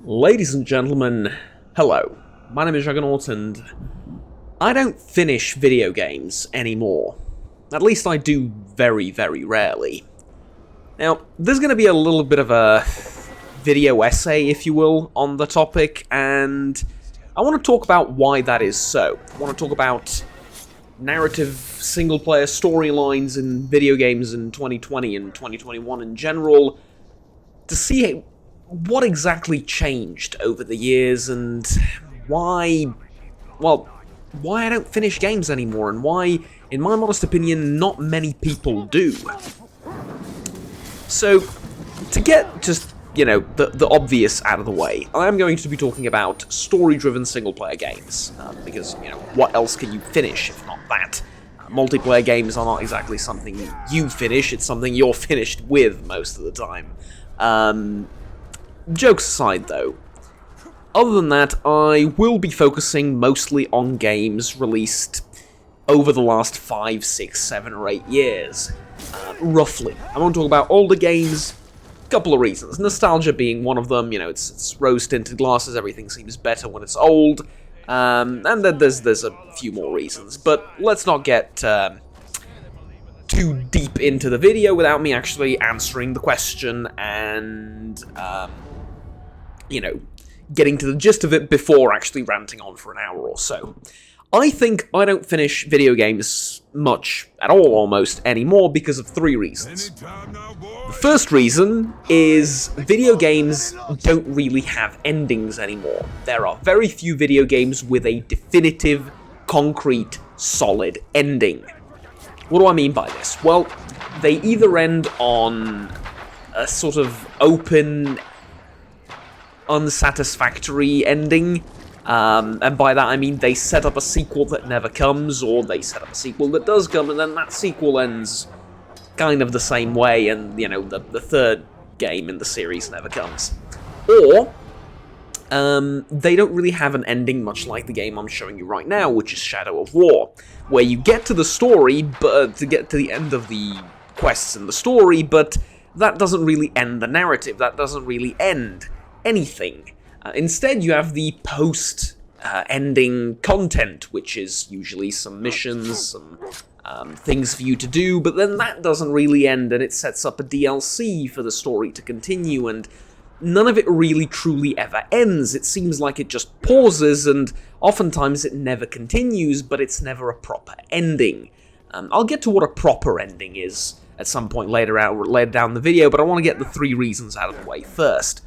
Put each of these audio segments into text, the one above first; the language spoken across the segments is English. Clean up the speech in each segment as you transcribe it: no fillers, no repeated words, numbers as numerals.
Ladies and gentlemen, hello. My name is Juggernaut, and I don't finish video games anymore. At least I do very, very rarely. Now, there's going to be a little bit of a video essay, if you will, on the topic, and I want to talk about why that is so. I want to talk about narrative single-player storylines in video games in 2020 and 2021 in general, to see what exactly changed over the years and why I don't finish games anymore, and why, in my modest opinion, not many people do. So, to get just, the obvious out of the way, I am going to be talking about story-driven single-player games, because, what else can you finish if not that? Multiplayer games are not exactly something you finish, it's something you're finished with most of the time. Jokes aside, though, other than that, I will be focusing mostly on games released over the last 5, 6, 7, or 8 years, roughly. I want to talk about older games, a couple of reasons. Nostalgia being one of them, it's rose-tinted glasses, everything seems better when it's old, and then there's a few more reasons, but let's not get too deep into the video without me actually answering the question and, getting to the gist of it before actually ranting on for an hour or so. I think I don't finish video games much at all, almost, anymore because of 3 reasons. The first reason is video games don't really have endings anymore. There are very few video games with a definitive, concrete, solid ending. What do I mean by this? Well, they either end on a sort of open, unsatisfactory ending, and by that I mean they set up a sequel that never comes, or they set up a sequel that does come, and then that sequel ends kind of the same way, and, the third game in the series never comes. Or, they don't really have an ending, much like the game I'm showing you right now, which is Shadow of War, where you get to the story, but to get to the end of the quests in the story, but that doesn't really end the narrative, that doesn't really end anything. Instead, you have the post-ending content, which is usually some missions, some things for you to do, but then that doesn't really end, and it sets up a DLC for the story to continue, and none of it really truly ever ends. It seems like it just pauses, and oftentimes it never continues, but it's never a proper ending. I'll get to what a proper ending is at some point later down the video, but I want to get the 3 reasons out of the way first.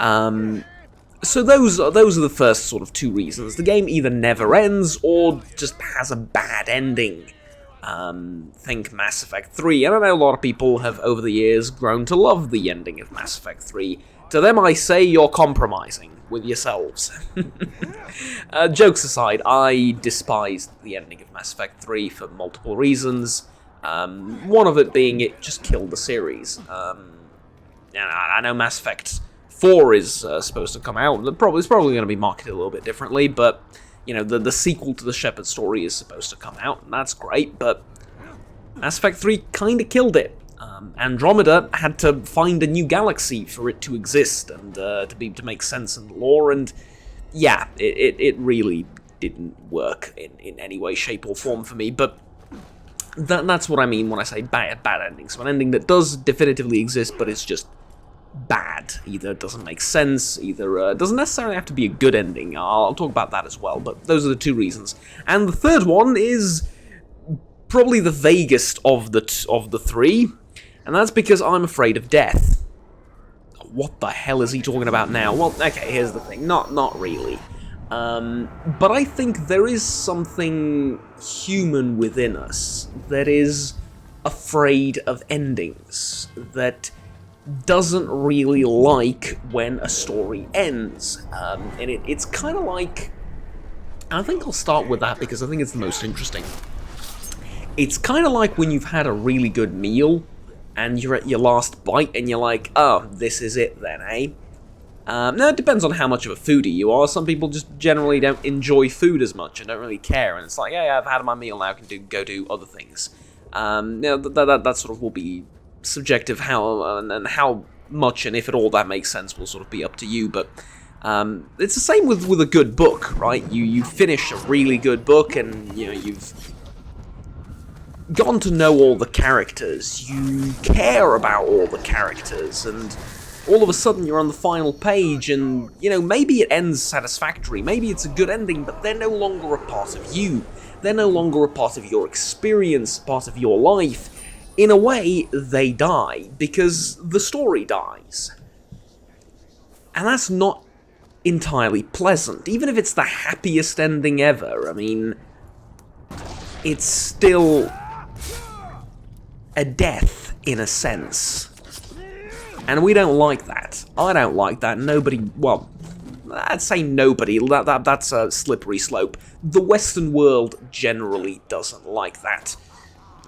So those are the first sort of 2 reasons. The game either never ends, or just has a bad ending. Think Mass Effect 3, and I know a lot of people have over the years grown to love the ending of Mass Effect 3. To them I say you're compromising with yourselves. Jokes aside, I despised the ending of Mass Effect 3 for multiple reasons. One of it being it just killed the series. I know Mass Effect 4 is supposed to come out. It's probably going to be marketed a little bit differently, but the sequel to the Shepard story is supposed to come out, and that's great, but Mass Effect 3 kind of killed it. Andromeda had to find a new galaxy for it to exist and to make sense in the lore, and yeah, it really didn't work in any way, shape, or form for me, but that's what I mean when I say bad ending. So an ending that does definitively exist, but it's just bad. Either it doesn't make sense, either it doesn't necessarily have to be a good ending. I'll talk about that as well, but those are the 2 reasons. And the third one is probably the vaguest of the 3, and that's because I'm afraid of death. What the hell is he talking about now? Well, okay, here's the thing. Not really. But I think there is something human within us that is afraid of endings, that doesn't really like when a story ends, and it's kind of like, I think I'll start with that because I think it's the most interesting. It's kind of like when you've had a really good meal, and you're at your last bite, and you're like, oh, this is it then, eh? Now, it depends on how much of a foodie you are. Some people just generally don't enjoy food as much and don't really care, and it's like, yeah, I've had my meal, now I can go do other things. That sort of will be subjective how much, and if at all that makes sense will sort of be up to you, but it's the same with a good book, right? You finish a really good book, and you've gotten to know all the characters, you care about all the characters, and all of a sudden you're on the final page, and maybe it ends satisfactory, maybe it's a good ending, but they're no longer a part of you. They're no longer a part of your experience, part of your life. In a way, they die, because the story dies. And that's not entirely pleasant, even if it's the happiest ending ever. I mean, it's still a death, in a sense. And we don't like that. I don't like that. Nobody, well, I'd say nobody, that's a slippery slope. The Western world generally doesn't like that.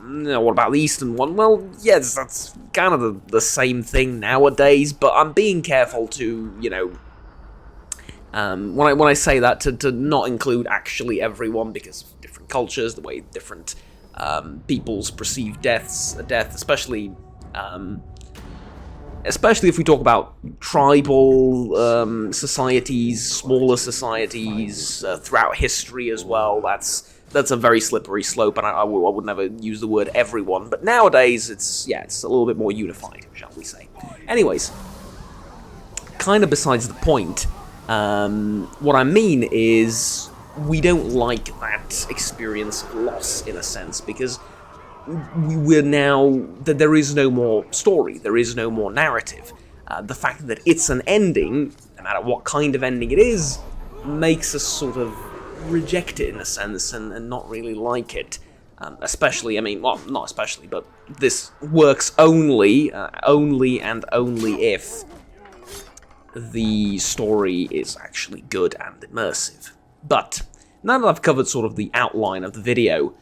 What about the Eastern one? Well, yes, that's kind of the same thing nowadays, but I'm being careful to, when I say that, to not include actually everyone, because of different cultures, the way different peoples perceive death, especially if we talk about tribal societies, smaller societies, throughout history as well. That's a very slippery slope, and I would never use the word everyone, but nowadays it's a little bit more unified, shall we say. Anyways, kind of besides the point, what I mean is we don't like that experience of loss, in a sense, because we're now that there is no more story, there is no more narrative. The fact that it's an ending, no matter what kind of ending it is, makes us sort of reject it, in a sense, and not really like it. Especially, not especially, but this works only if the story is actually good and immersive. But now that I've covered sort of the outline of the video,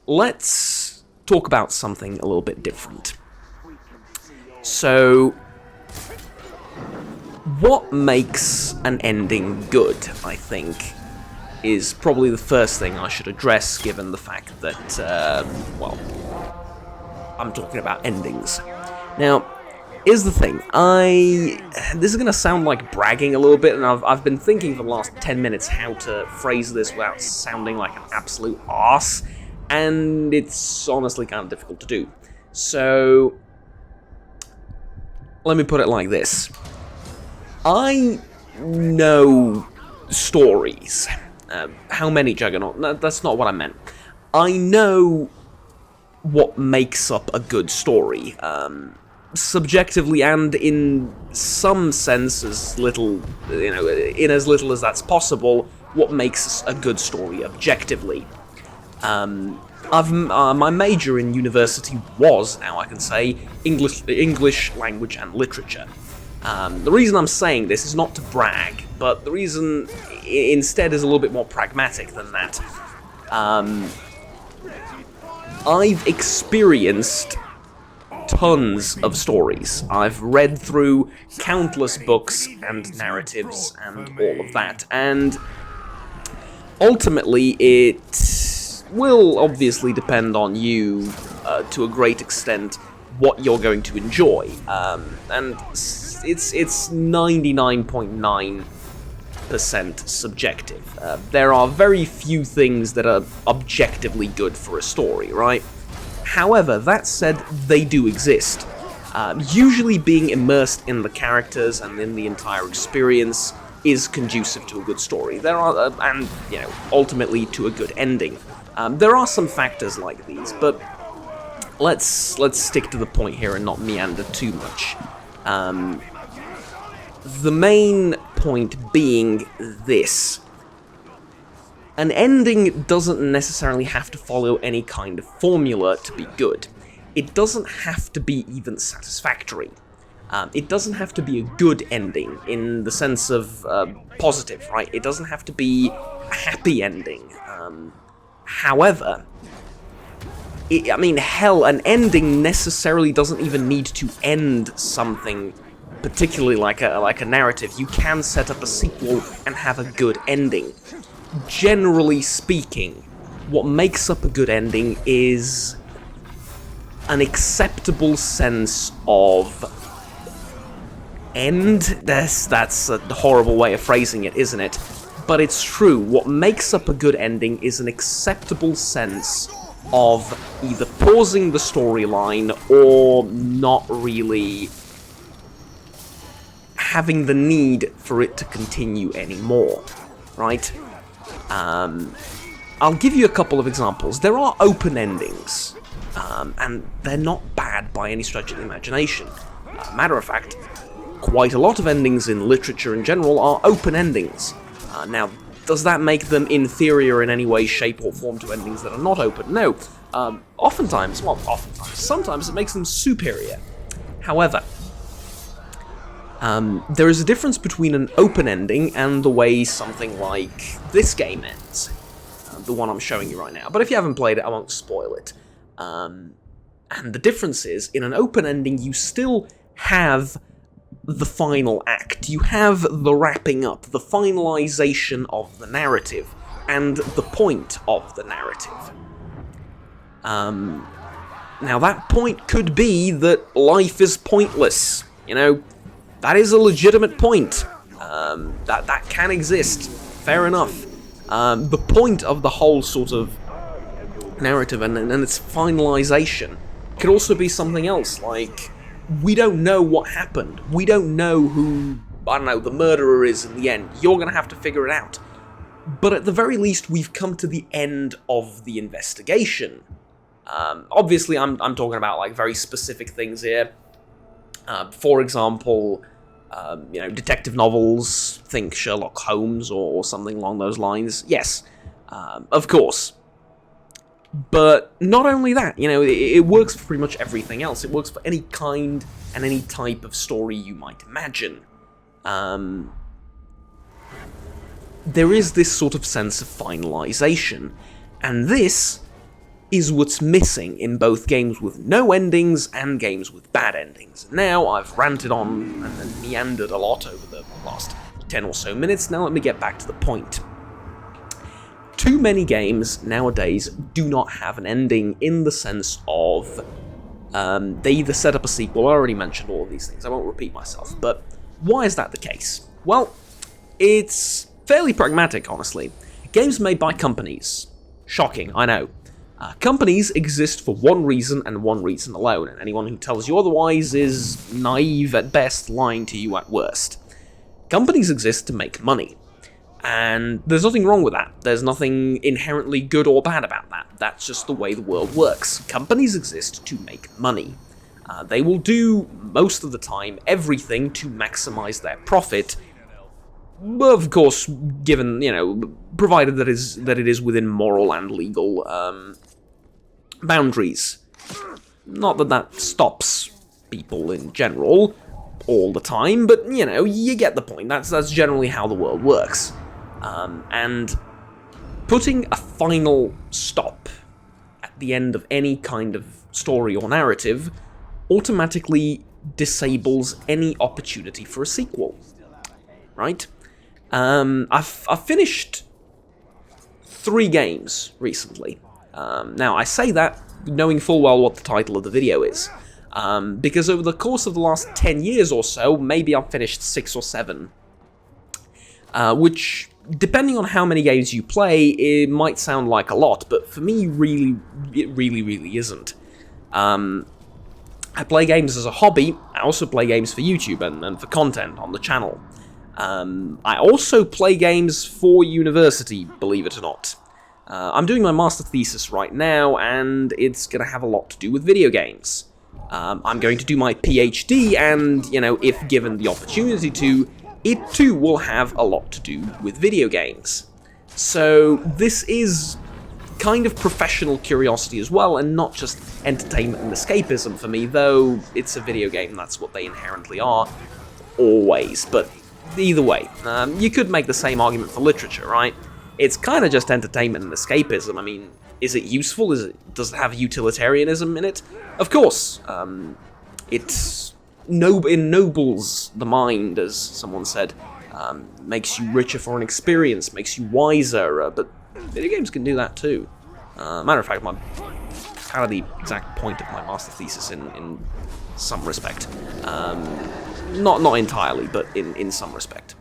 let's talk about something a little bit different. So, what makes an ending good, I think, is probably the first thing I should address, given the fact that, I'm talking about endings. Now, here's the thing, this is going to sound like bragging a little bit, and I've been thinking for the last 10 minutes how to phrase this without sounding like an absolute arse, and it's honestly kind of difficult to do. So, let me put it like this. I know stories. How many, Juggernaut? No, that's not what I meant. I know what makes up a good story. Subjectively, and in some sense, as little, in as little as that's possible, what makes a good story objectively. My major in university was, now I can say, English language and literature. The reason I'm saying this is not to brag, but the reason instead is a little bit more pragmatic than that. I've experienced tons of stories. I've read through countless books and narratives and all of that, and ultimately it will obviously depend on you to a great extent what you're going to enjoy, and it's 99.9% subjective. There are very few things that are objectively good for a story, right? However, that said, they do exist. Usually being immersed in the characters and in the entire experience is conducive to a good story. There are, and ultimately to a good ending. There are some factors like these, but let's stick to the point here and not meander too much. The main point being this. An ending doesn't necessarily have to follow any kind of formula to be good. It doesn't have to be even satisfactory. It doesn't have to be a good ending in the sense of positive, right? It doesn't have to be a happy ending. However, an ending necessarily doesn't even need to end something particularly like a narrative. You can set up a sequel and have a good ending. Generally speaking, what makes up a good ending is an acceptable sense of end. That's a horrible way of phrasing it, isn't it? But it's true. What makes up a good ending is an acceptable sense of either pausing the storyline or not really having the need for it to continue anymore, right? I'll give you a couple of examples. There are open endings, and they're not bad by any stretch of the imagination. Matter of fact, quite a lot of endings in literature in general are open endings. Now, does that make them inferior in any way, shape, or form to endings that are not open? No. Sometimes it makes them superior. However, there is a difference between an open ending and the way something like this game ends. The one I'm showing you right now. But if you haven't played it, I won't spoil it. And the difference is, in an open ending, you still have the final act. You have the wrapping up, the finalization of the narrative, and the point of the narrative. Now that point could be that life is pointless. You know, that is a legitimate point. That can exist. Fair enough. The point of the whole sort of narrative and its finalization could also be something else, like, we don't know what happened. We don't know who, I don't know, the murderer is in the end. You're going to have to figure it out. But at the very least, we've come to the end of the investigation. Obviously, I'm talking about, like, very specific things here. For example, detective novels, think Sherlock Holmes or something along those lines. Yes, of course. But not only that, it works for pretty much everything else. It works for any kind and any type of story you might imagine. There is this sort of sense of finalization, and this is what's missing in both games with no endings and games with bad endings. Now, I've ranted on and meandered a lot over the last 10 or so minutes. Now let me get back to the point. Too many games nowadays do not have an ending in the sense of they either set up a sequel. I already mentioned all of these things, I won't repeat myself, but why is that the case? Well, it's fairly pragmatic, honestly. Games made by companies. Shocking, I know. Companies exist for one reason and one reason alone, and anyone who tells you otherwise is naive at best, lying to you at worst. Companies exist to make money. And there's nothing wrong with that. There's nothing inherently good or bad about that. That's just the way the world works. Companies exist to make money. They will do, most of the time, everything to maximize their profit. Of course, given, provided that it is within moral and legal boundaries. Not that stops people in general all the time, but, you get the point. That's generally how the world works. And putting a final stop at the end of any kind of story or narrative automatically disables any opportunity for a sequel, right? I've finished 3 games recently. Now, I say that knowing full well what the title of the video is, because over the course of the last 10 years or so, maybe I've finished 6 or 7, which, depending on how many games you play, it might sound like a lot, but for me, it really isn't. I play games as a hobby. I also play games for YouTube and for content on the channel. I also play games for university, believe it or not. I'm doing my master thesis right now, and it's going to have a lot to do with video games. I'm going to do my PhD, and, if given the opportunity to, it too will have a lot to do with video games. So this is kind of professional curiosity as well, and not just entertainment and escapism for me, though it's a video game, that's what they inherently are, always. But either way, you could make the same argument for literature, right? It's kind of just entertainment and escapism. I mean, is it useful? Does it have utilitarianism in it? Of course. It ennobles the mind, as someone said. Makes you richer for an experience, makes you wiser, but video games can do that too. Matter of fact, my kind of the exact point of my master thesis in some respect. Not entirely, but in some respect.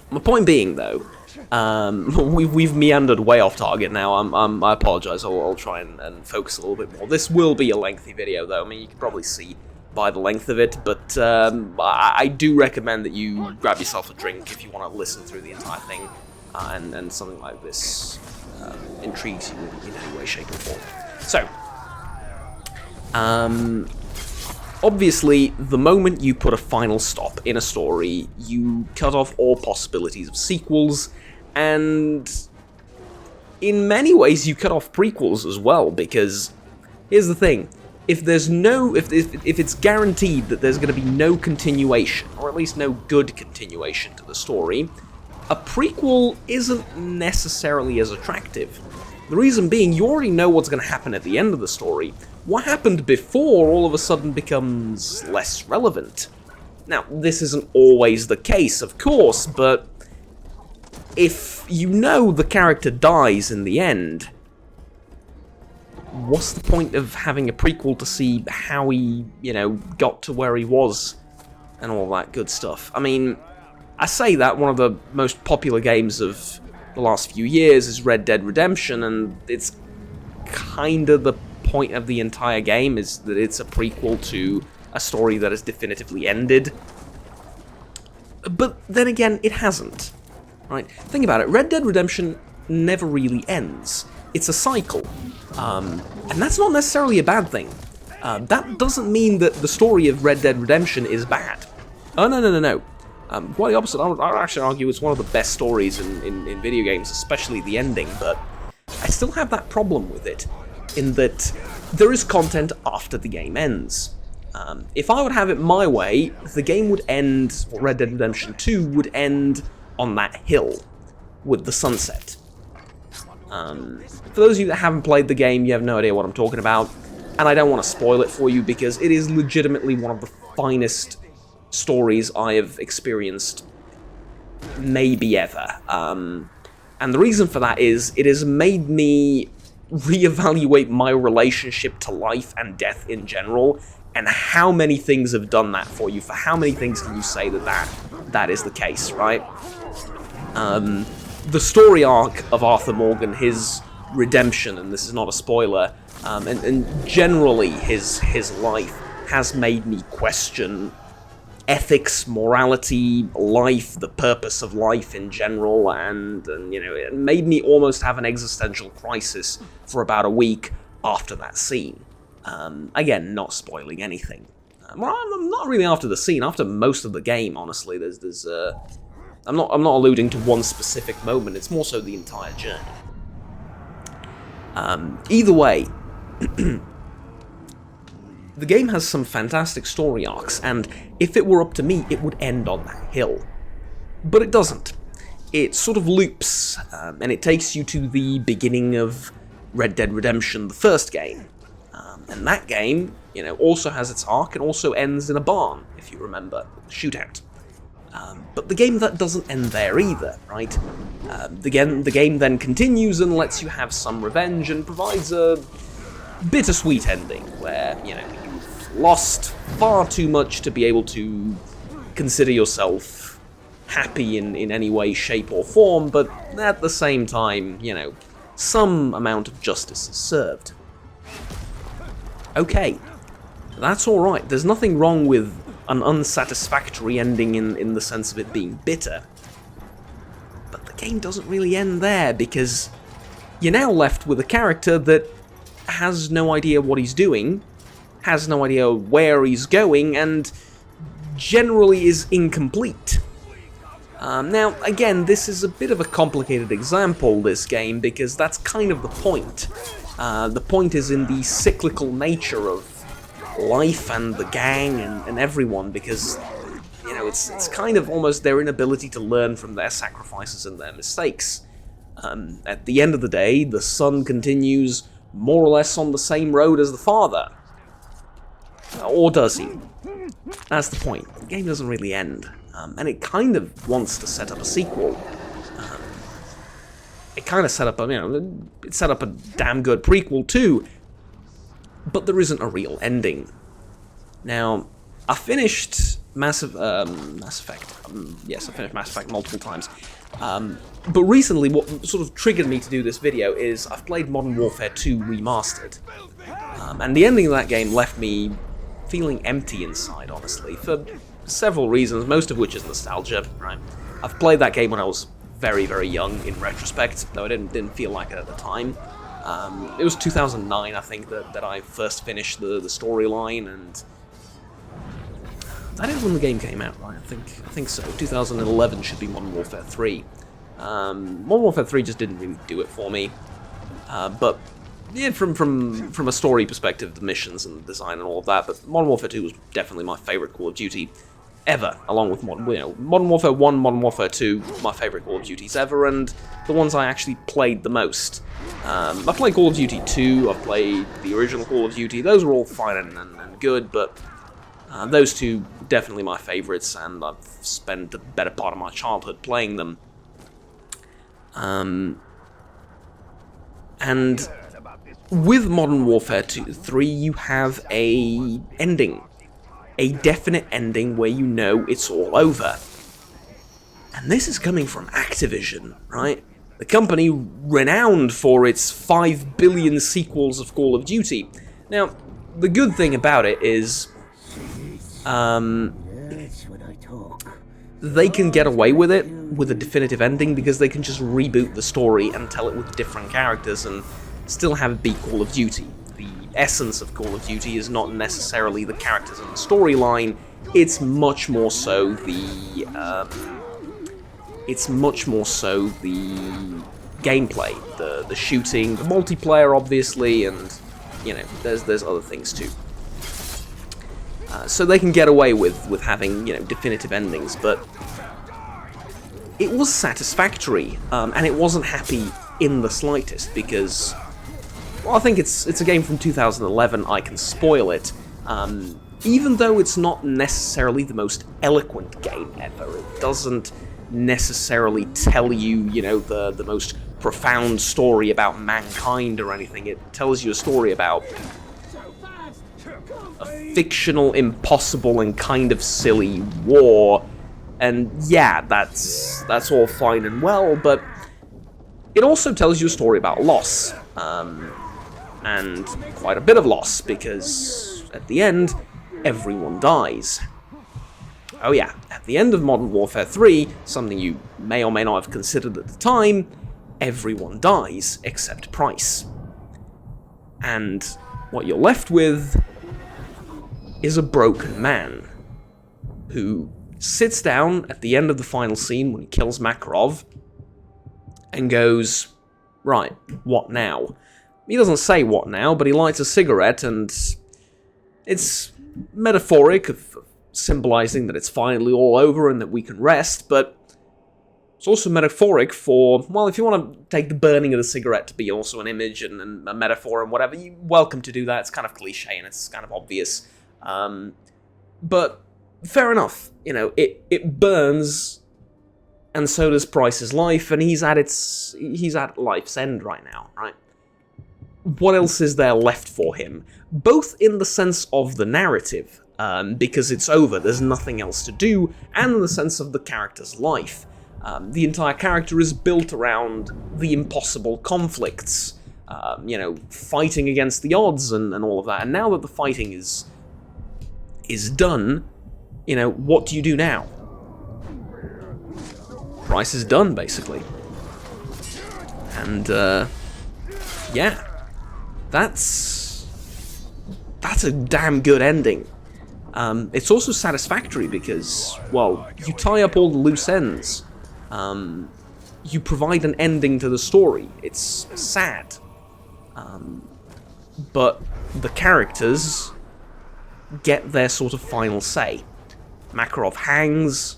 My point being, though, we've meandered way off target now. I apologize. I'll try and focus a little bit more. This will be a lengthy video, though. I mean, you can probably see by the length of it, but I do recommend that you grab yourself a drink if you want to listen through the entire thing, and something like this intrigues you in any way, shape, or form. So, obviously, the moment you put a final stop in a story, you cut off all possibilities of sequels, and in many ways you cut off prequels as well, because here's the thing. If there's no, if it's guaranteed that there's going to be no continuation, or at least no good continuation to the story, a prequel isn't necessarily as attractive. The reason being, you already know what's going to happen at the end of the story. What happened before all of a sudden becomes less relevant. Now, this isn't always the case, of course, but if you know the character dies in the end, what's the point of having a prequel to see how he, got to where he was and all that good stuff? I mean, I say that one of the most popular games of the last few years is Red Dead Redemption, and it's kind of the point of the entire game is that it's a prequel to a story that has definitively ended. But then again, it hasn't. Right? Think about it. Red Dead Redemption never really ends. It's a cycle. And that's not necessarily a bad thing. That doesn't mean that the story of Red Dead Redemption is bad. Oh, no. Quite the opposite. I would actually argue it's one of the best stories in video games, especially the ending, but I still have that problem with it, in that there is content after the game ends. If I would have it my way, the game would end, or Red Dead Redemption 2 would end on that hill with the sunset. For those of you that haven't played the game, you have no idea what I'm talking about, and I don't want to spoil it for you because it is legitimately one of the finest stories I have experienced maybe ever. And the reason for that is it has made me reevaluate my relationship to life and death in general, and how many things have done that for you. For how many things can you say that is the case, right? The story arc of Arthur Morgan, his redemption, and this is not a spoiler, and generally his life has made me question ethics, morality, life, the purpose of life in general, and it made me almost have an existential crisis for about a week after that scene. Again, not spoiling anything. Well, I'm not really after the scene, after most of the game, honestly. I'm not alluding to one specific moment, it's more so the entire journey. Either way, the game has some fantastic story arcs, and if it were up to me, it would end on that hill. But it doesn't. It sort of loops, and it takes you to the beginning of Red Dead Redemption, the first game. And that game, also has its arc and also ends in a barn, if you remember, the shootout. But the game that doesn't end there either, right? The game then continues and lets you have some revenge and provides a bittersweet ending where, you've lost far too much to be able to consider yourself happy in any way, shape, or form, but at the same time, some amount of justice is served. Okay, that's alright. There's nothing wrong with an unsatisfactory ending in the sense of it being bitter. But the game doesn't really end there, because you're now left with a character that has no idea what he's doing, has no idea where he's going, and generally is incomplete. Now, again, this is a bit of a complicated example, this game, because that's kind of the point. The point is in the cyclical nature of life and the gang and everyone, because, it's kind of almost their inability to learn from their sacrifices and their mistakes. At the end of the day, the son continues more or less on the same road as the father. Or does he? That's the point. The game doesn't really end. And it kind of wants to set up a sequel. It kind of set up a, it set up a damn good prequel too. but there isn't a real ending. Now, I finished Mass Effect. Yes, I finished Mass Effect multiple times. But recently, what sort of triggered me to do this video is I've played Modern Warfare 2 Remastered. And the ending of that game left me feeling empty inside, honestly, for several reasons, most of which is nostalgia, right? I've played that game when I was very, very young, in retrospect, though I didn't feel like it at the time. It was 2009, I think, that I first finished the storyline, and that is when the game came out, right? I think so. 2011 should be Modern Warfare 3. Modern Warfare 3 just didn't really do it for me, but yeah, from a story perspective, the missions and the design and all of that. But Modern Warfare 2 was definitely my favorite Call of Duty ever, along with Modern Warfare 1, Modern Warfare 2, my favorite Call of Duties ever, and the ones I actually played the most. I played Call of Duty 2, I've played the original Call of Duty, those were all fine and good, but those two definitely my favorites, and I've spent the better part of my childhood playing them. And with Modern Warfare 3, you have a ending. A definite ending where you know it's all over. And this is coming from Activision, right? The company renowned for its 5 billion sequels of Call of Duty. Now, the good thing about it is, they can get away with it with a definitive ending because they can just reboot the story and tell it with different characters and still have it be Call of Duty. The essence of Call of Duty is not necessarily the characters and the storyline, it's much more so the gameplay, the shooting, the multiplayer obviously, and you know, there's other things too. So they can get away with having, you know, definitive endings, but it was satisfactory, and it wasn't happy in the slightest, because, well, I think it's a game from 2011, I can spoil it, even though it's not necessarily the most eloquent game ever. It doesn't necessarily tell you, you know, the most profound story about mankind or anything. It tells you a story about a fictional, impossible, and kind of silly war, and yeah, that's all fine and well, but it also tells you a story about loss, and quite a bit of loss, because at the end, everyone dies. Oh yeah, at the end of Modern Warfare 3, something you may or may not have considered at the time, everyone dies except Price. And what you're left with is a broken man who sits down at the end of the final scene when he kills Makarov and goes, right, what now? He doesn't say what now, but he lights a cigarette, and it's metaphoric of symbolizing that it's finally all over and that we can rest, but it's also metaphoric for, well, if you want to take the burning of the cigarette to be also an image and a metaphor and whatever, you're welcome to do that. It's kind of cliche and it's kind of obvious. But fair enough, you know, it burns, and so does Price's life, and he's at life's end right now, right? What else is there left for him? Both in the sense of the narrative, because it's over, there's nothing else to do, and in the sense of the character's life. The entire character is built around the impossible conflicts, you know, fighting against the odds and all of that, and now that the fighting is done, you know, what do you do now? Price is done, basically. And, yeah. That's a damn good ending. It's also satisfactory because, well, you tie up all the loose ends. You provide an ending to the story. It's sad. But the characters get their sort of final say. Makarov hangs,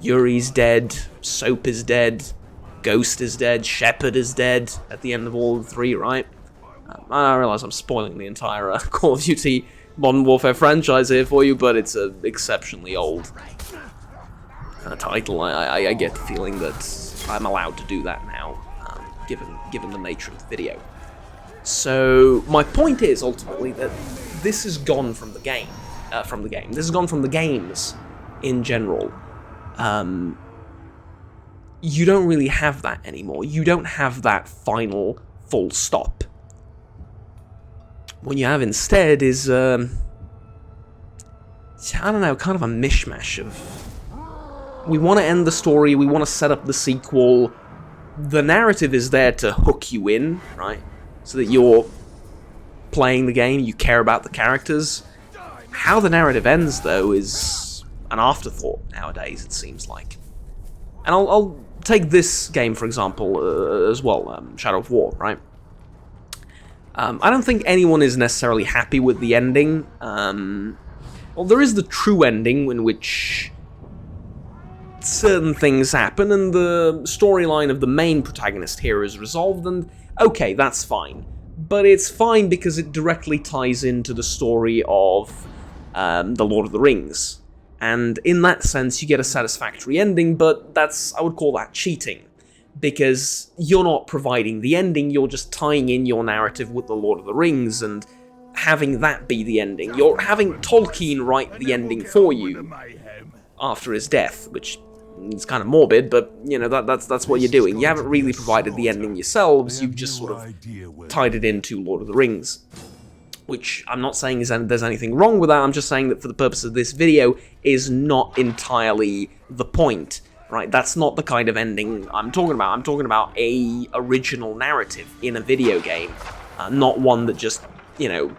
Yuri's dead, Soap is dead, Ghost is dead, Shepard is dead at the end of all three, right? I realise I'm spoiling the entire Call of Duty Modern Warfare franchise here for you, but it's an exceptionally old title. I get the feeling that I'm allowed to do that now, given the nature of the video. So my point is ultimately that this is gone from the game. This has gone from the games in general. You don't really have that anymore. You don't have that final full stop. What you have instead is, I don't know, kind of a mishmash of... We want to end the story, we want to set up the sequel. The narrative is there to hook you in, right? So that you're playing the game, you care about the characters. How the narrative ends, though, is an afterthought nowadays, it seems like. And I'll take this game, for example, as well, Shadow of War, right? I don't think anyone is necessarily happy with the ending. Well, there is the true ending, in which certain things happen, and the storyline of the main protagonist here is resolved, and okay, that's fine. But it's fine because it directly ties into the story of The Lord of the Rings. And in that sense, you get a satisfactory ending, but I would call that cheating. Because you're not providing the ending, you're just tying in your narrative with The Lord of the Rings and having that be the ending. You're having Tolkien write the ending for you after his death, which is kind of morbid, but, you know, that's what you're doing. You haven't really provided the ending yourselves, you've just sort of tied it into Lord of the Rings. Which I'm not saying there's anything wrong with that, I'm just saying that for the purpose of this video is not entirely the point. Right, that's not the kind of ending I'm talking about. I'm talking about a original narrative in a video game, not one that just, you know,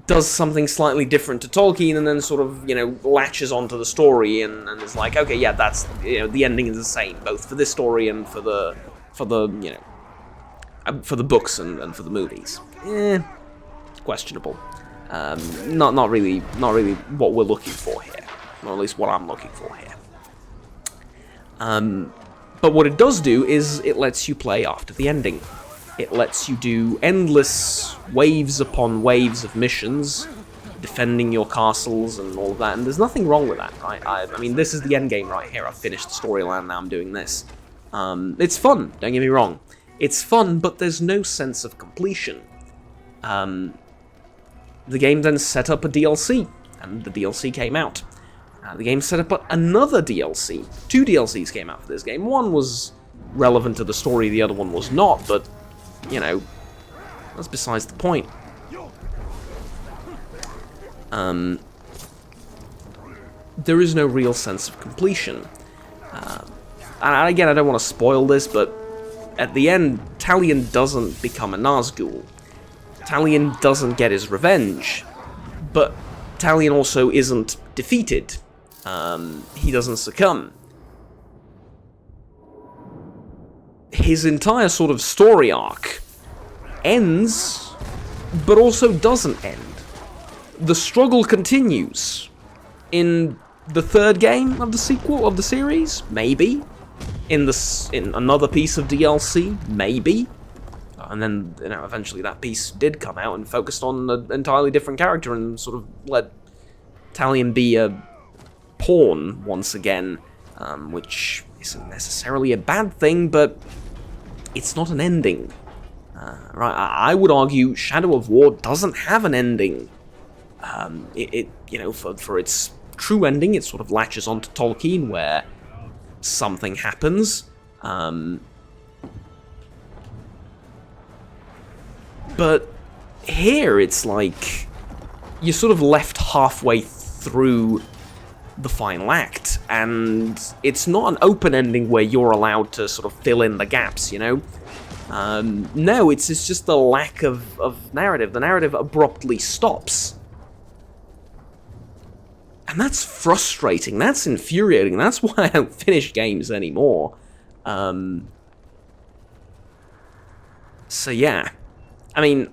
does something slightly different to Tolkien and then sort of, you know, latches onto the story and is like, okay, yeah, that's, you know, the ending is the same, both for this story and for the you know, for the books and for the movies. Questionable. Not really what we're looking for here, or at least what I'm looking for here. But what it does do is it lets you play after the ending. It lets you do endless waves upon waves of missions, defending your castles and all of that, and there's nothing wrong with that, right? I mean, this is the end game right here. I've finished the storyline, now I'm doing this. It's fun, don't get me wrong. It's fun, but there's no sense of completion. The game then set up a DLC, and the DLC came out. The game set up another DLC. 2 DLCs came out for this game. One was relevant to the story, the other one was not, but, you know, that's besides the point. There is no real sense of completion. And again, I don't want to spoil this, but at the end, Talion doesn't become a Nazgul. Talion doesn't get his revenge, but Talion also isn't defeated. He doesn't succumb. His entire sort of story arc ends, but also doesn't end. The struggle continues. In the 3rd game of the sequel of the series, maybe. In another piece of DLC, maybe. And then, you know, eventually that piece did come out and focused on an entirely different character and sort of let Talion be a pawn once again, which isn't necessarily a bad thing, but it's not an ending. Right? I would argue Shadow of War doesn't have an ending. It you know, for its true ending, it sort of latches onto Tolkien, where something happens. But here it's like you're sort of left halfway through the final act, and it's not an open ending where you're allowed to sort of fill in the gaps, you know? No, it's just the lack of narrative. The narrative abruptly stops. And that's frustrating, that's infuriating, that's why I don't finish games anymore. So yeah. I mean,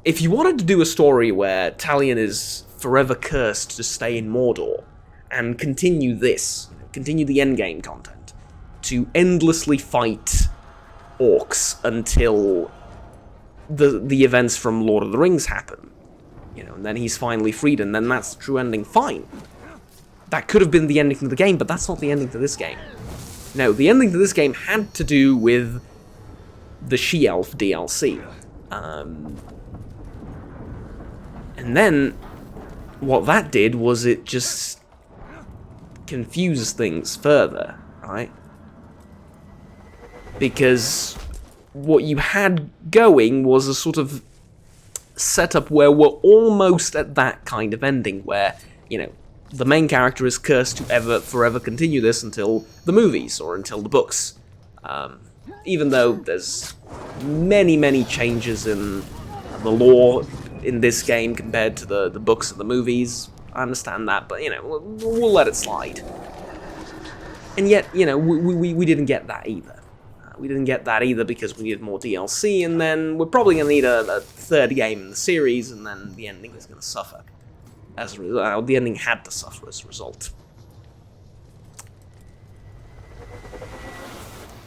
if you wanted to do a story where Talion is forever cursed to stay in Mordor, and continue the endgame content, to endlessly fight orcs until the events from Lord of the Rings happen, you know, and then he's finally freed, and then that's the true ending, fine. That could have been the ending to the game, but that's not the ending to this game. No, the ending to this game had to do with the She-Elf DLC. And then, what that did was it just confused things further, right? Because what you had going was a sort of setup where we're almost at that kind of ending where, you know, the main character is cursed to forever continue this until the movies or until the books. Even though there's many changes in the lore in this game compared to the books and the movies, I understand that, but, you know, we'll let it slide. And yet, you know, we didn't get that either. We didn't get that either because we needed more DLC, and then we're probably going to need a third game in the series, and then the ending is going to suffer. As a result, the ending had to suffer as a result.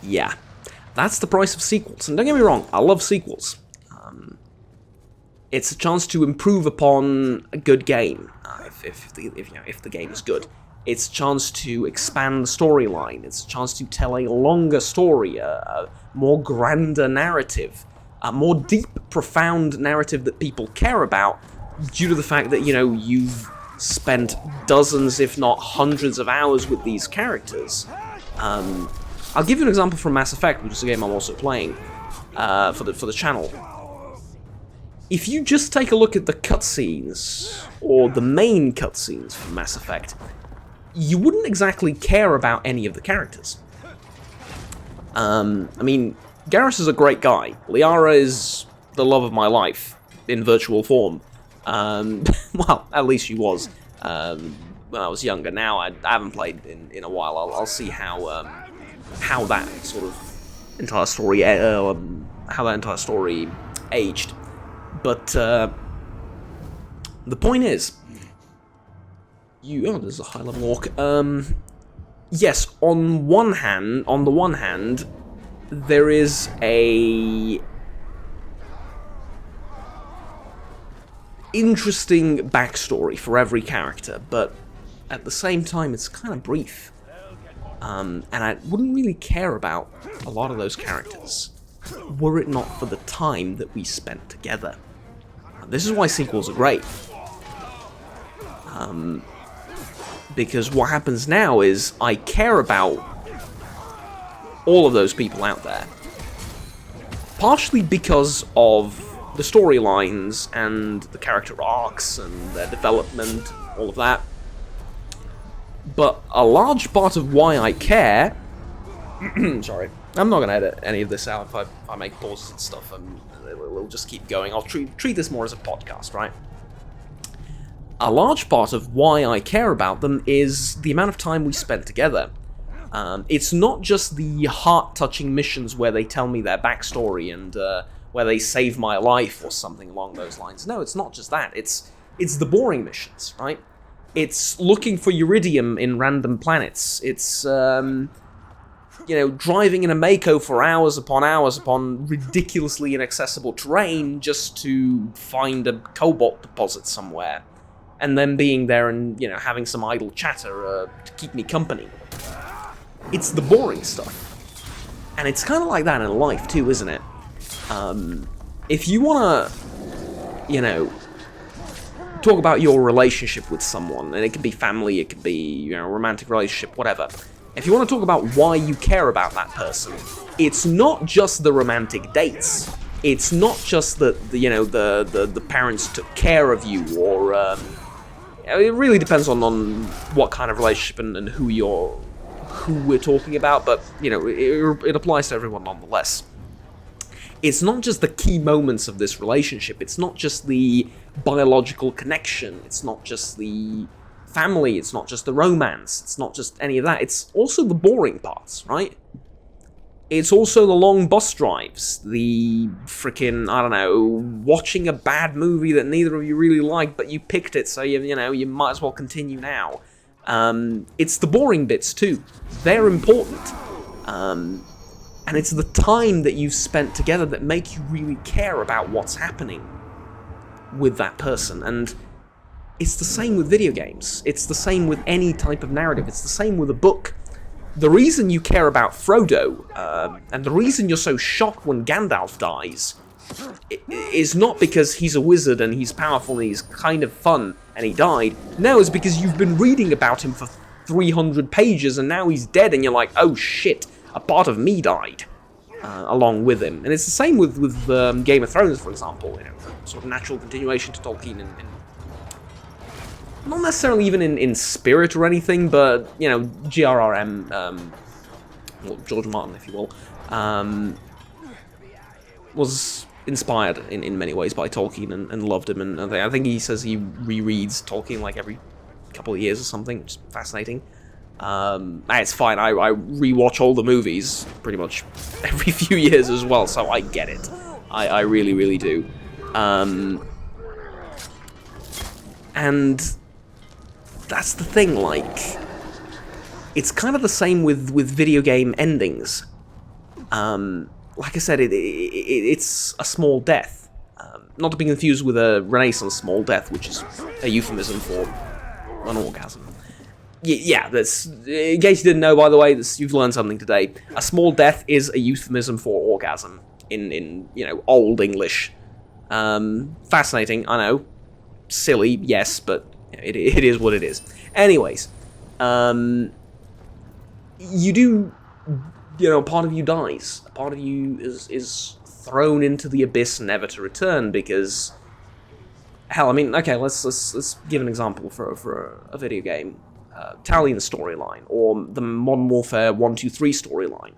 Yeah, that's the price of sequels. And don't get me wrong, I love sequels. It's a chance to improve upon a good game, if the game is good. It's a chance to expand the storyline. It's a chance to tell a longer story, a more grander narrative, a more deep, profound narrative that people care about, due to the fact that, you know, you've spent dozens, if not hundreds of hours with these characters. I'll give you an example from Mass Effect, which is a game I'm also playing for the channel. If you just take a look at the cutscenes, or the main cutscenes from Mass Effect, you wouldn't exactly care about any of the characters. I mean, Garrus is a great guy. Liara is the love of my life, in virtual form. Well, at least she was when I was younger. Now I haven't played in a while. I'll see how that sort of entire story aged. But the point is, there's a high level walk. Yes, on the one hand, there is a interesting backstory for every character, but at the same time, it's kind of brief. And I wouldn't really care about a lot of those characters were it not for the time that we spent together. This is why sequels are great. Because what happens now is I care about all of those people out there. Partially because of the storylines and the character arcs and their development, all of that. But a large part of why I care... Sorry, I'm not going to edit any of this out if I make pauses and stuff, and it'll just keep going. I'll treat this more as a podcast, right? A large part of why I care about them is the amount of time we spent together. It's not just the heart-touching missions where they tell me their backstory and where they save my life or something along those lines. No, it's not just that. It's the boring missions, right? It's looking for uridium in random planets. It's, driving in a Mako for hours upon ridiculously inaccessible terrain just to find a cobalt deposit somewhere. And then being there and, having some idle chatter to keep me company. It's the boring stuff. And it's kind of like that in life too, isn't it? If you want to, talk about your relationship with someone, and it could be family, it could be, a romantic relationship, whatever. If you want to talk about why you care about that person, it's not just the romantic dates. It's not just that, the parents took care of you, or, it really depends on what kind of relationship and who we're talking about, but, it applies to everyone nonetheless. It's not just the key moments of this relationship, it's not just the biological connection, it's not just the family, it's not just the romance, it's not just any of that, it's also the boring parts, right? It's also the long bus drives, the frickin', watching a bad movie that neither of you really liked, but you picked it, so you might as well continue now. It's the boring bits too. They're important. And it's the time that you've spent together that make you really care about what's happening with that person. And it's the same with video games. It's the same with any type of narrative. It's the same with a book. The reason you care about Frodo, and the reason you're so shocked when Gandalf dies, is not because he's a wizard and he's powerful and he's kind of fun and he died. No, it's because you've been reading about him for 300 pages and now he's dead and you're like, oh shit, a part of me died along with him. And it's the same with Game of Thrones, for example, you know, sort of natural continuation to Tolkien and not necessarily even in spirit or anything, but, you know, GRRM, well, George Martin, if you will, was inspired in many ways by Tolkien and loved him, and I think he says he rereads Tolkien like every couple of years or something, which is fascinating. It's fine, I rewatch all the movies pretty much every few years as well, so I get it. I really, really do. And that's the thing, like, it's kind of the same with video game endings. Like I said, it's a small death. Not to be confused with a Renaissance small death, which is a euphemism for an orgasm. Yeah, that's, in case you didn't know, by the way, you've learned something today. A small death is a euphemism for orgasm in you know, Old English. Fascinating, I know. Silly, yes, but it is what it is. Anyways, you do, you know, part of you dies. A part of you is thrown into the abyss, never to return, because, hell, I mean, okay, let's give an example for a video game. Talion storyline, or the Modern Warfare 1.2.3 storyline.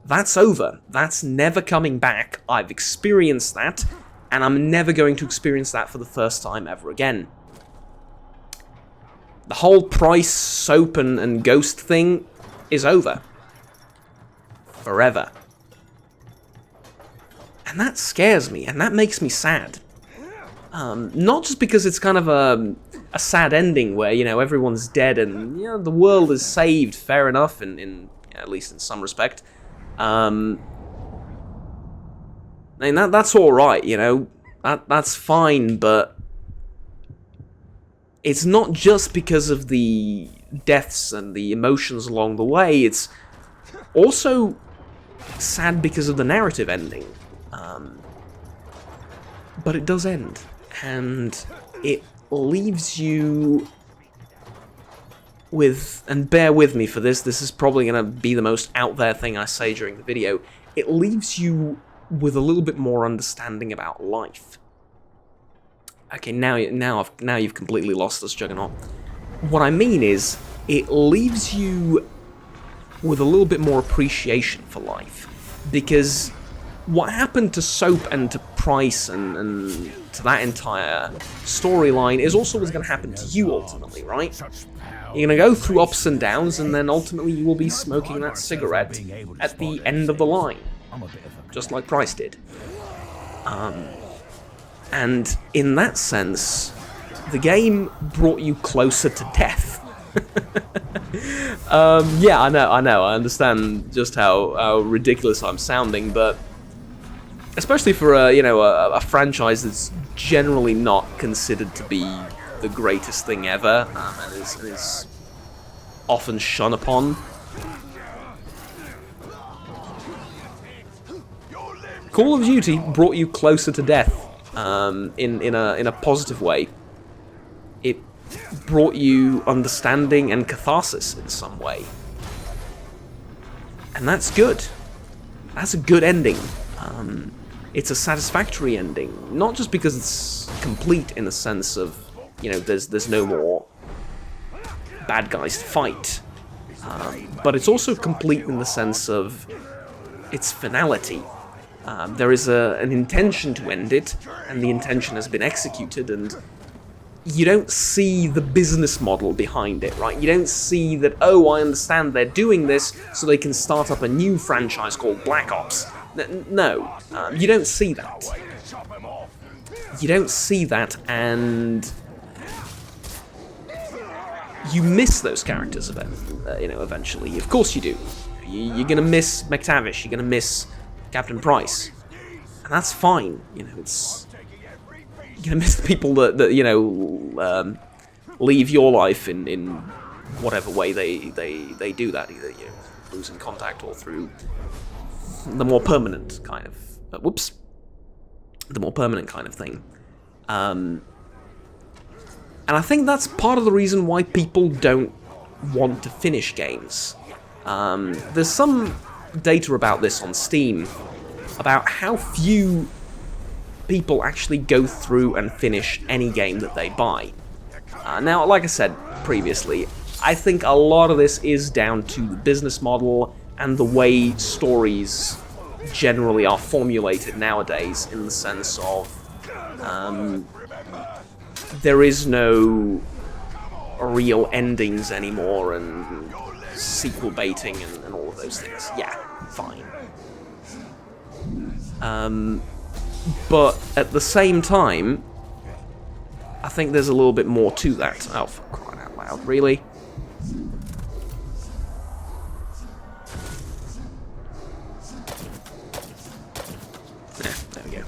That's over. That's never coming back. I've experienced that, and I'm never going to experience that for the first time ever again. The whole Price, Soap, and Ghost thing is over. Forever. And that scares me, and that makes me sad. Not just because it's kind of a sad ending where, you know, everyone's dead and, you know, the world is saved, fair enough, in at least in some respect. I mean, that's alright, you know, that's fine, but it's not just because of the deaths and the emotions along the way, it's also sad because of the narrative ending. But it does end, and it leaves you with, and bear with me for this is probably going to be the most out there thing I say during the video, it leaves you with a little bit more understanding about life. Okay, now you've completely lost us, Juggernaut. What I mean is, it leaves you with a little bit more appreciation for life, because what happened to Soap and to Price and to that entire storyline is also what's going to happen to you ultimately, right? You're going to go through ups and downs, and then ultimately you will be smoking that cigarette at the end of the line, just like Price did. And in that sense, the game brought you closer to death. Yeah, I know, I understand just how ridiculous I'm sounding, but especially for a franchise that's generally not considered to be the greatest thing ever, and is often shun upon. Call of Duty brought you closer to death, in a positive way. It brought you understanding and catharsis in some way, and that's good. That's a good ending. It's a satisfactory ending, not just because it's complete in the sense of, you know, there's no more bad guys to fight, but it's also complete in the sense of its finality. There is an intention to end it, and the intention has been executed, and you don't see the business model behind it, right? You don't see that, oh, I understand they're doing this so they can start up a new franchise called Black Ops. No, you don't see that. You don't see that, and you miss those characters eventually. Of course you do. You're gonna miss McTavish, you're gonna miss Captain Price, and that's fine. You know, you're gonna miss the people that leave your life in whatever way they do that, either, you know, losing contact or through the more permanent kind of whoops. the more permanent kind of thing. And I think that's part of the reason why people don't want to finish games. There's some data about this on Steam, about how few people actually go through and finish any game that they buy. Now, like I said previously, I think a lot of this is down to the business model and the way stories generally are formulated nowadays, in the sense of there is no real endings anymore, and sequel baiting and all of those things. Yeah, fine. But at the same time, I think there's a little bit more to that. Oh, for crying out loud, really? There we go.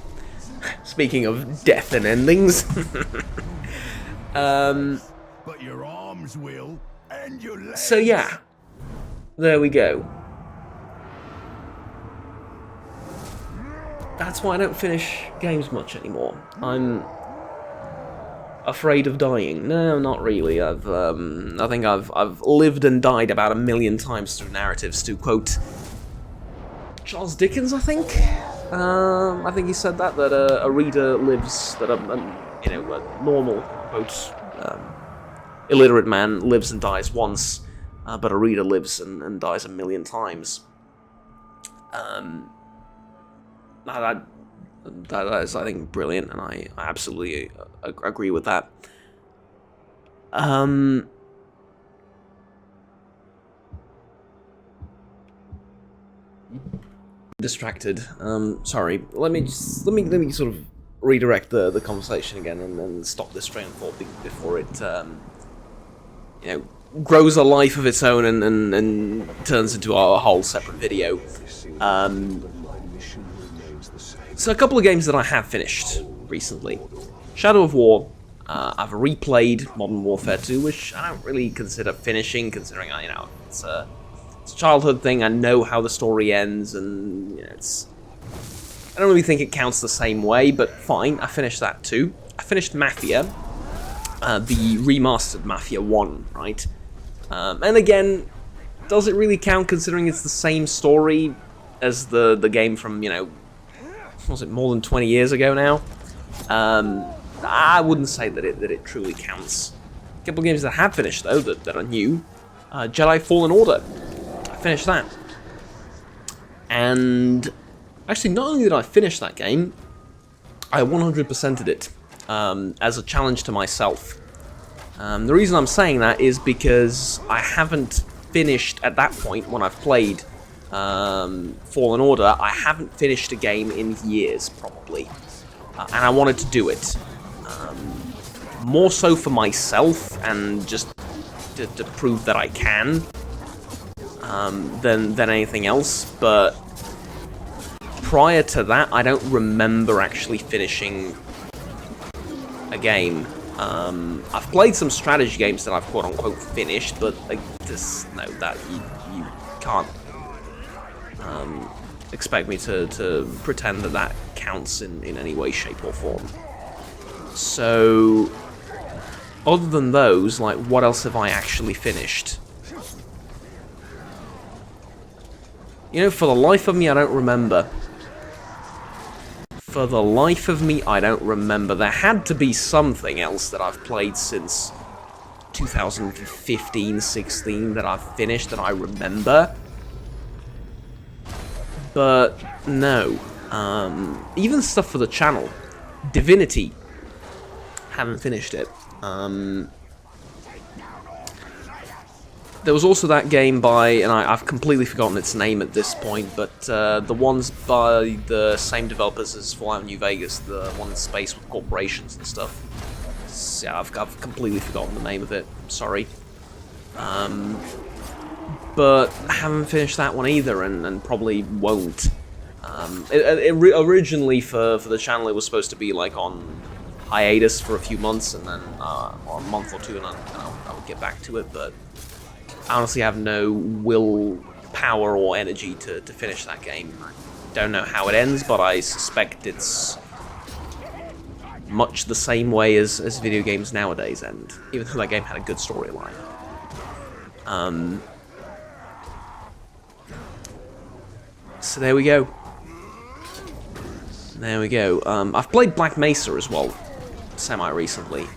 Speaking of death and endings. But your arms will, and your legs. So yeah, there we go. That's why I don't finish games much anymore. I'm afraid of dying. No, not really. I think I've lived and died about 1 million times through narratives, to quote Charles Dickens, I think. I think he said that a reader lives, that a normal, quote, illiterate man lives and dies once, but a reader lives and dies 1 million times. That is, I think, brilliant, and I absolutely agree with that. Distracted. Sorry. Let me sort of redirect the conversation again, and then stop this train of thought before it grows a life of its own and turns into a whole separate video. So a couple of games that I have finished recently. Shadow of War. I've replayed Modern Warfare 2, which I don't really consider finishing, considering it's a childhood thing. I know how the story ends, and I don't really think it counts the same way, but fine. I finished that too. I finished Mafia, the remastered Mafia 1, right? And again, does it really count, considering it's the same story as the game from, was it more than 20 years ago now? I wouldn't say that it truly counts. A couple of games that I have finished, though, that are new. Jedi Fallen Order. I finished that. And actually, not only did I finish that game, I 100%ed it as a challenge to myself. The reason I'm saying that is because I haven't finished, at that point, when I've played Fallen Order, I haven't finished a game in years, probably. And I wanted to do it. More so for myself, and just to prove that I can, than anything else. But prior to that, I don't remember actually finishing a game. I've played some strategy games that I've quote-unquote finished, but that you can't expect me to pretend that counts in any way, shape, or form. So, other than those, what else have I actually finished? For the life of me, I don't remember. For the life of me, I don't remember. There had to be something else that I've played since 2015-16 that I've finished that I remember. But no. Even stuff for the channel. Divinity. Haven't finished it. There was also that game by, and I've completely forgotten its name at this point, but the ones by the same developers as Fallout New Vegas, the one in space with corporations and stuff. Yeah, I've completely forgotten the name of it. I'm sorry. But I haven't finished that one either, and probably won't. Originally for the channel, it was supposed to be on hiatus for a few months, and then or a month or two, and I would get back to it. But I honestly have no willpower or energy to finish that game. I don't know how it ends, but I suspect it's much the same way as video games nowadays end, even though that game had a good storyline. So there we go. There we go. I've played Black Mesa as well, semi-recently.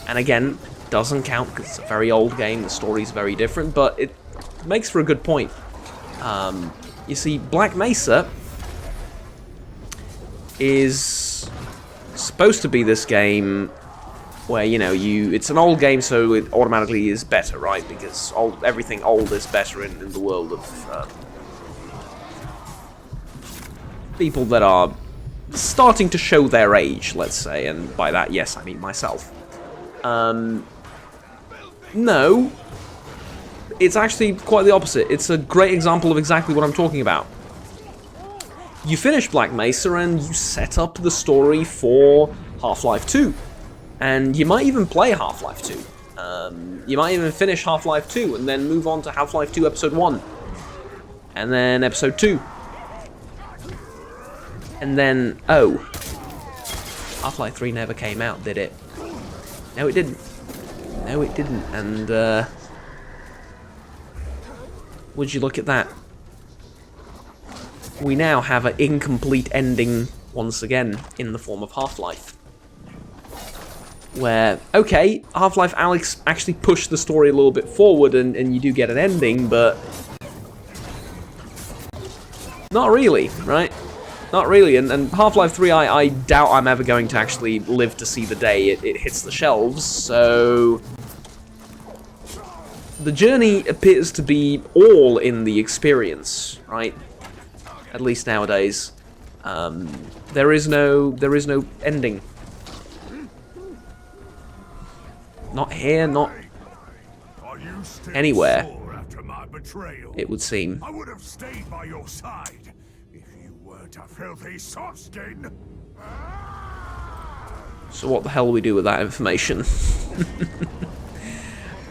And again, doesn't count because it's a very old game, the story's very different, but it makes for a good point. You see, Black Mesa is supposed to be this game where, you know, it's an old game, so it automatically is better, right? Because everything old is better in the world of people that are starting to show their age, let's say, and by that, yes, I mean myself. No, it's actually quite the opposite. It's a great example of exactly what I'm talking about. You finish Black Mesa and you set up the story for Half-Life 2. And you might even play Half-Life 2. You might even finish Half-Life 2 and then move on to Half-Life 2 Episode 1. And then Episode 2. And then, oh, Half-Life 3 never came out, did it? No, it didn't. No, it didn't. And, would you look at that? We now have an incomplete ending once again in the form of Half-Life. Where, okay, Half-Life Alyx actually pushed the story a little bit forward and you do get an ending, but not really, right? Not really, and Half-Life 3, I doubt I'm ever going to actually live to see the day it hits the shelves, so the journey appears to be all in the experience, right? At least nowadays. There is no ending. Not here, not anywhere, it would seem. I would have stayed by your side if you weren't a filthy softskin. So what the hell do we do with that information?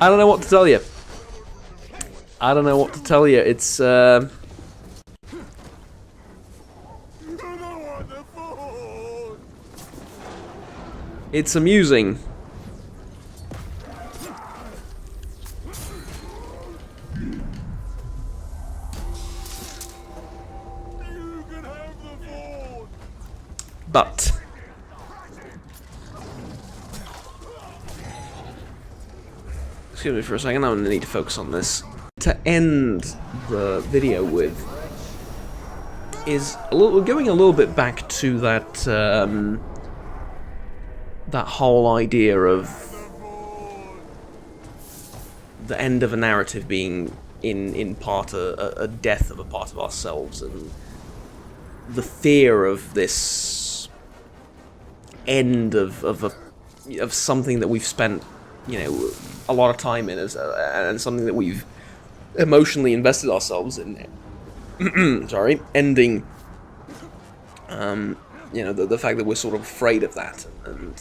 I don't know what to tell you. I don't know what to tell you. It's it's amusing. But excuse me for a second, I'm going to need to focus on this. To end the video with is going a little bit back to that that whole idea of the end of a narrative being in part a death of a part of ourselves, and the fear of this end of something that we've spent, you know, a lot of time in, and something that we've emotionally invested ourselves in. Sorry, ending. You know, the fact that we're sort of afraid of that, and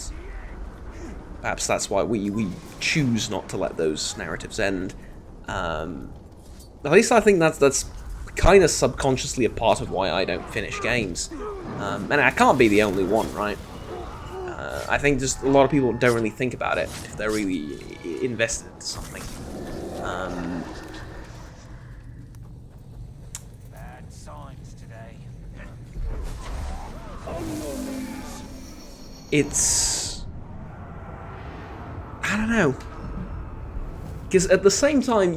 perhaps that's why we choose not to let those narratives end. At least I think that's kind of subconsciously a part of why I don't finish games. And I can't be the only one, right? I think just a lot of people don't really think about it if they're really invested in something. Bad signs today. It's... I don't know. Because at the same time,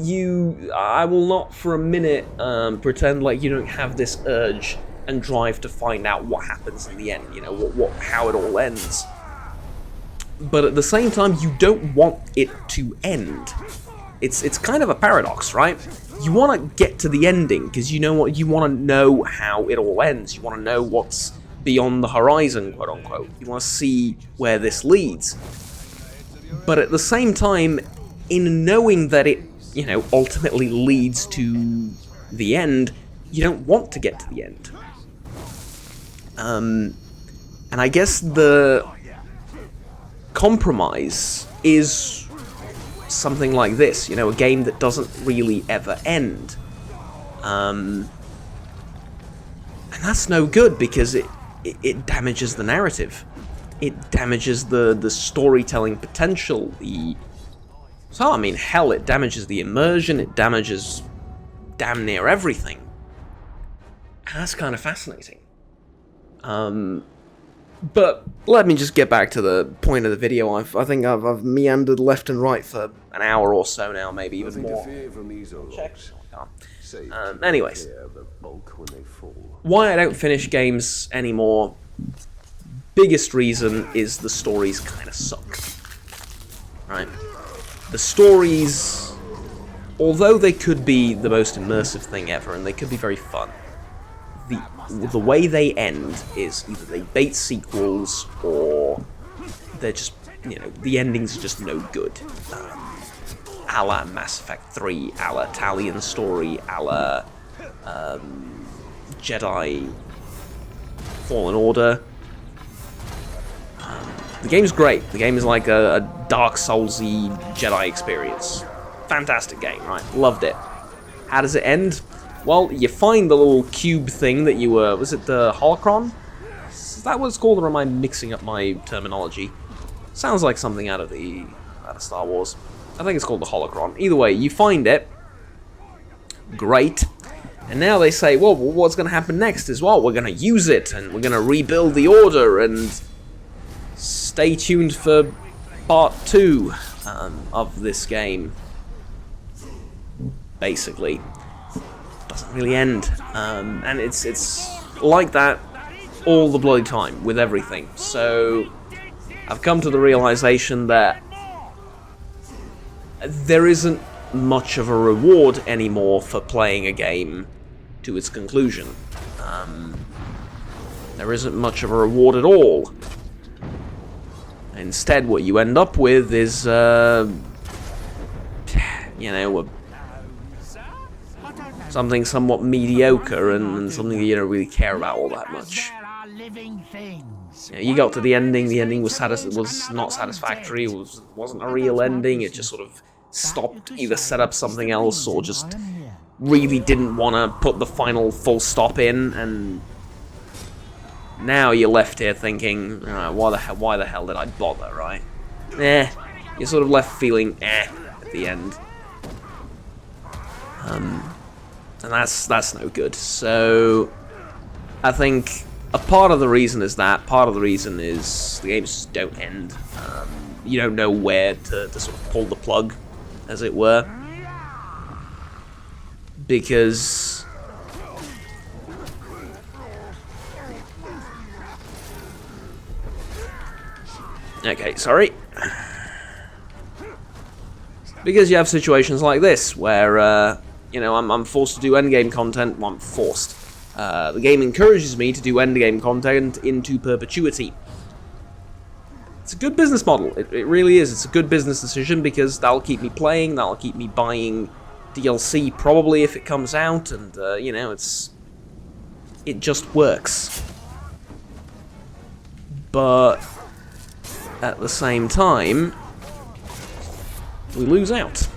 I will not for a minute pretend like you don't have this urge and drive to find out what happens in the end, you know, how it all ends. But at the same time, you don't want it to end. It's kind of a paradox, right? You want to get to the ending because you know what, you want to know how it all ends. You want to know what's beyond the horizon, quote unquote. You want to see where this leads. But at the same time, in knowing that it, you know, ultimately leads to the end, you don't want to get to the end. And I guess the compromise is something like this, you know, a game that doesn't really ever end. And that's no good because it damages the narrative. it damages the storytelling potential. So I mean, hell, it damages the immersion. It damages damn near everything. And that's kind of fascinating. But let me just get back to the point of the video. I think I've meandered left and right for an hour or so now, maybe even more. Check. Anyways, why I don't finish games anymore, biggest reason is the stories kind of suck. Right? The stories, although they could be the most immersive thing ever, and they could be very fun, the way they end is either they bait sequels or they're just, you know, the endings are just no good. A la Mass Effect 3, a la Italian Story, a la Jedi Fallen Order. The game's great. The game is like a Dark Souls-y Jedi experience. Fantastic game, right? Loved it. How does it end? Well, you find the little cube thing that you were... Was it the holocron? Is that what it's called, or am I mixing up my terminology? Sounds like something out of Star Wars. I think it's called the holocron. Either way, you find it. Great. And now they say, well, what's going to happen next is, well, we're going to use it, and we're going to rebuild the Order, and stay tuned for part 2 of this game. Basically. Doesn't really end. And it's like that all the bloody time, with everything. So, I've come to the realization that there isn't much of a reward anymore for playing a game to its conclusion. There isn't much of a reward at all. Instead, what you end up with is, you know, something somewhat mediocre and something that you don't really care about all that much. You know, you got to the ending was not satisfactory, it wasn't a real ending, it just sort of stopped, either set up something else or just really didn't want to put the final full stop in, and now you're left here thinking, why the hell did I bother, right? You're sort of left feeling at the end. And that's no good. So I think a part of the reason is that, part of the reason is the games just don't end. You don't know where to sort of pull the plug, as it were. Because okay, sorry. Because you have situations like this where you know, I'm forced to do endgame content. Well, I'm forced. The game encourages me to do endgame content into perpetuity. It's a good business model. It really is. It's a good business decision because that'll keep me playing. That'll keep me buying DLC probably if it comes out, and you know, it just works. But at the same time, we lose out.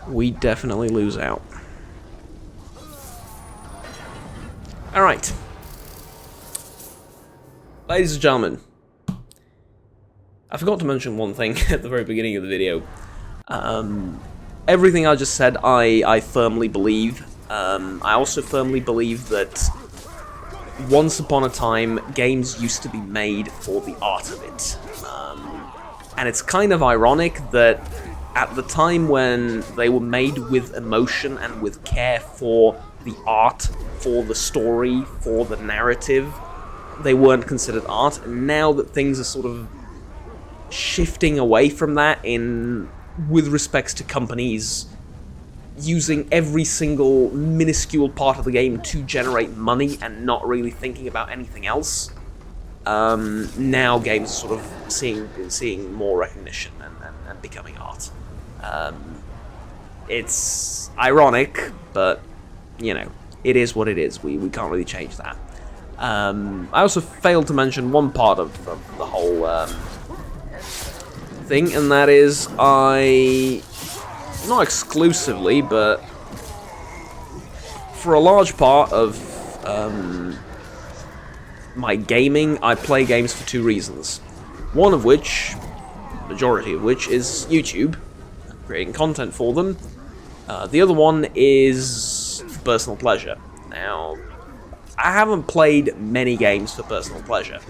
We definitely lose out. Alright. Ladies and gentlemen, I forgot to mention one thing at the very beginning of the video. Everything I just said, I firmly believe. I also firmly believe that once upon a time, games used to be made for the art of it. And it's kind of ironic that at the time when they were made with emotion and with care for the art, for the story, for the narrative, they weren't considered art. And now that things are sort of shifting away from that with respects to companies using every single minuscule part of the game to generate money and not really thinking about anything else, now games are sort of seeing more recognition and becoming art. It's ironic, but, you know, it is what it is. We can't really change that. I also failed to mention one part of the whole thing, and that is not exclusively, but for a large part of my gaming, I play games for two reasons. One of which, majority of which, is YouTube, creating content for them. The other one is for personal pleasure. Now, I haven't played many games for personal pleasure.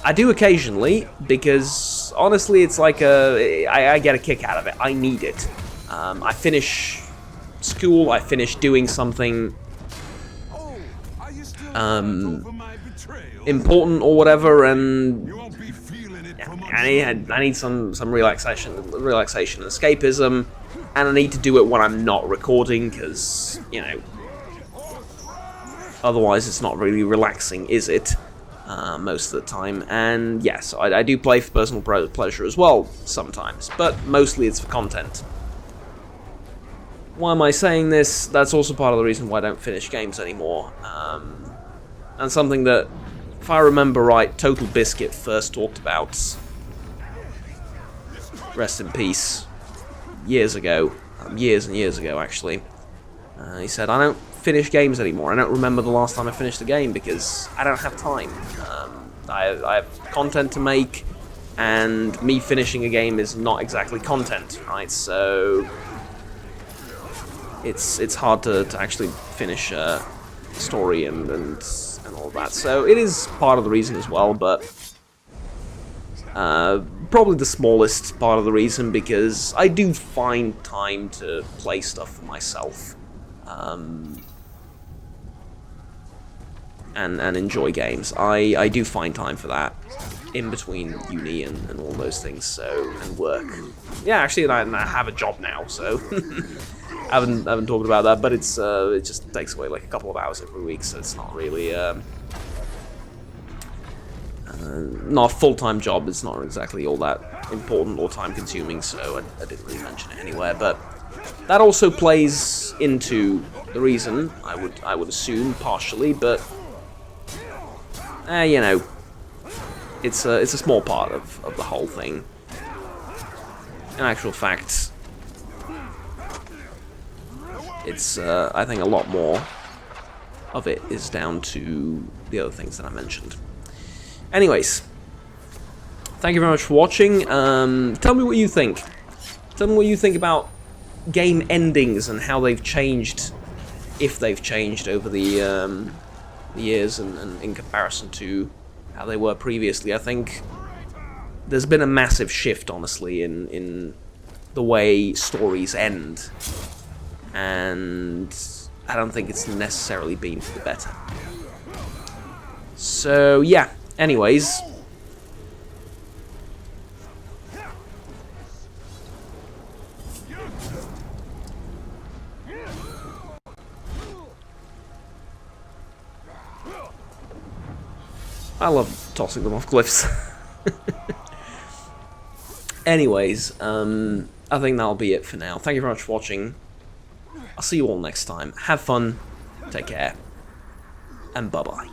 I do occasionally, because honestly it's like I get a kick out of it. I need it. I finish school, I finish doing something important or whatever, and I need some relaxation and escapism, and I need to do it when I'm not recording, because, you know, otherwise it's not really relaxing, is it? Most of the time. And yes, I do play for personal pleasure as well sometimes, but mostly it's for content. Why am I saying this? That's also part of the reason why I don't finish games anymore. And something that, if I remember right, Total Biscuit first talked about, rest in peace, years ago, years and years ago actually. He said, I don't finish games anymore. I don't remember the last time I finished a game because I don't have time. I have content to make, and me finishing a game is not exactly content, right? So it's hard to actually finish a story and all that. So it is part of the reason as well, but probably the smallest part of the reason, because I do find time to play stuff for myself. And enjoy games. I do find time for that in between uni and all those things, so, and work. Yeah, actually, I have a job now, so I haven't talked about that, but it's it just takes away like a couple of hours every week, so it's not really not a full-time job. It's not exactly all that important or time-consuming, so I didn't really mention it anywhere. But that also plays into the reason, I would assume, partially, but you know, it's a small part of the whole thing. In actual fact, it's I think a lot more of it is down to the other things that I mentioned. Anyways, thank you very much for watching. Tell me what you think. Tell me what you think about game endings and how they've changed, if they've changed over the years, and in comparison to how they were previously. I think there's been a massive shift, honestly, in the way stories end, and I don't think it's necessarily been for the better. So yeah, anyways, I love tossing them off cliffs. Anyways, I think that'll be it for now. Thank you very much for watching. I'll see you all next time. Have fun, take care, and bye-bye.